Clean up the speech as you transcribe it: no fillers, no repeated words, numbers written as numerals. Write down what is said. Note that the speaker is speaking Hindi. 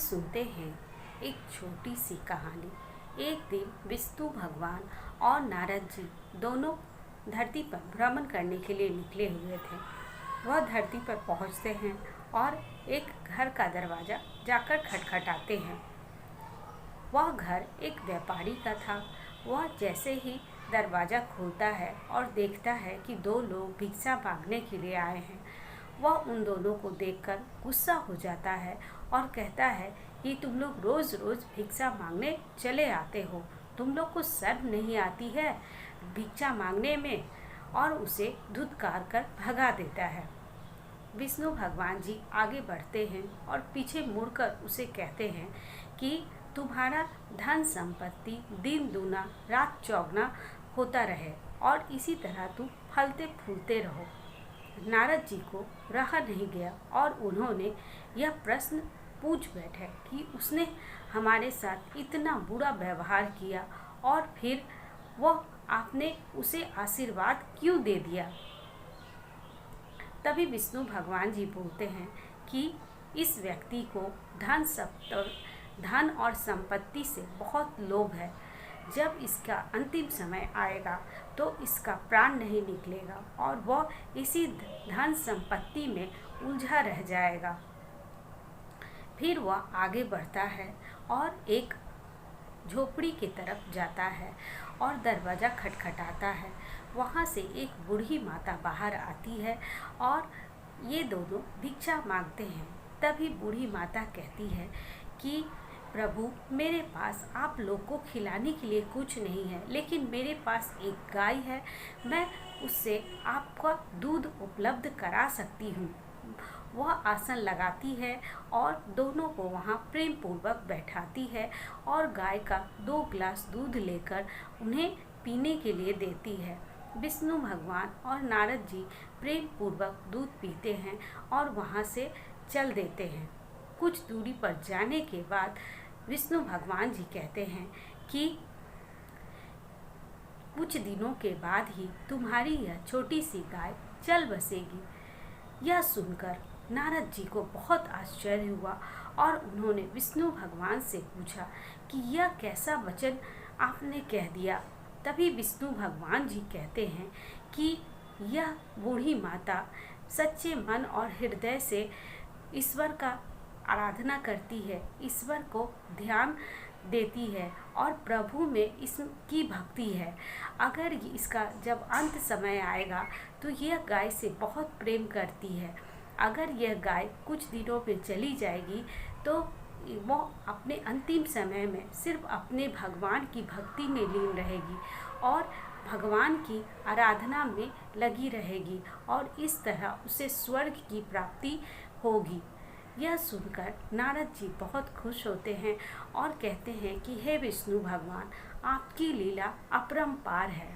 सुनते हैं एक छोटी सी कहानी। एक दिन विष्णु भगवान और नारद जी दोनों धरती पर भ्रमण करने के लिए निकले हुए थे। वह धरती पर पहुंचते हैं और एक घर का दरवाज़ा जाकर खटखटाते हैं। वह घर एक व्यापारी का था। वह जैसे ही दरवाज़ा खोलता है और देखता है कि दो लोग भिक्षा मांगने के लिए आए हैं, वह उन दोनों को देखकर गुस्सा हो जाता है और कहता है कि तुम लोग रोज़ रोज़ भिक्षा मांगने चले आते हो, तुम लोग को शर्म नहीं आती है भिक्षा मांगने में, और उसे धुतकार कर भगा देता है। विष्णु भगवान जी आगे बढ़ते हैं और पीछे मुड़कर उसे कहते हैं कि तुम्हारा धन संपत्ति दिन दूना रात चौगुना होता रहे और इसी तरह तुम फलते फूलते रहो। नारद जी को रहा नहीं गया और उन्होंने यह प्रश्न पूछ बैठे कि उसने हमारे साथ इतना बुरा व्यवहार किया और फिर वह आपने उसे आशीर्वाद क्यों दे दिया। तभी विष्णु भगवान जी बोलते हैं कि इस व्यक्ति को धन और संपत्ति से बहुत लोभ है। जब इसका अंतिम समय आएगा तो इसका प्राण नहीं निकलेगा और वह इसी धन संपत्ति में उलझा रह जाएगा। फिर वह आगे बढ़ता है और एक झोपड़ी की तरफ जाता है और दरवाज़ा खटखटाता है। वहाँ से एक बूढ़ी माता बाहर आती है और ये दोनों भिक्षा मांगते हैं। तभी बूढ़ी माता कहती है कि प्रभु, मेरे पास आप लोग को खिलाने के लिए कुछ नहीं है, लेकिन मेरे पास एक गाय है, मैं उससे आपका दूध उपलब्ध करा सकती हूँ। वह आसन लगाती है और दोनों को वहाँ प्रेम पूर्वक बैठाती है और गाय का 2 गिलास दूध लेकर उन्हें पीने के लिए देती है। विष्णु भगवान और नारद जी प्रेम पूर्वक दूध पीते हैं और वहाँ से चल देते हैं। कुछ दूरी पर जाने के बाद विष्णु भगवान जी कहते हैं कि कुछ दिनों के बाद ही तुम्हारी यह छोटी सी गाय चल बसेगी। यह सुनकर नारद जी को बहुत आश्चर्य हुआ और उन्होंने विष्णु भगवान से पूछा कि यह कैसा वचन आपने कह दिया। तभी विष्णु भगवान जी कहते हैं कि यह बूढ़ी माता सच्चे मन और हृदय से ईश्वर का आराधना करती है, ईश्वर को ध्यान देती है और प्रभु में इसकी भक्ति है। अगर इसका जब अंत समय आएगा तो यह गाय से बहुत प्रेम करती है। अगर यह गाय कुछ दिनों में चली जाएगी तो वो अपने अंतिम समय में सिर्फ अपने भगवान की भक्ति में लीन रहेगी और भगवान की आराधना में लगी रहेगी और इस तरह उसे स्वर्ग की प्राप्ति होगी। यह सुनकर नारद जी बहुत खुश होते हैं और कहते हैं कि हे विष्णु भगवान, आपकी लीला अपरंपार है।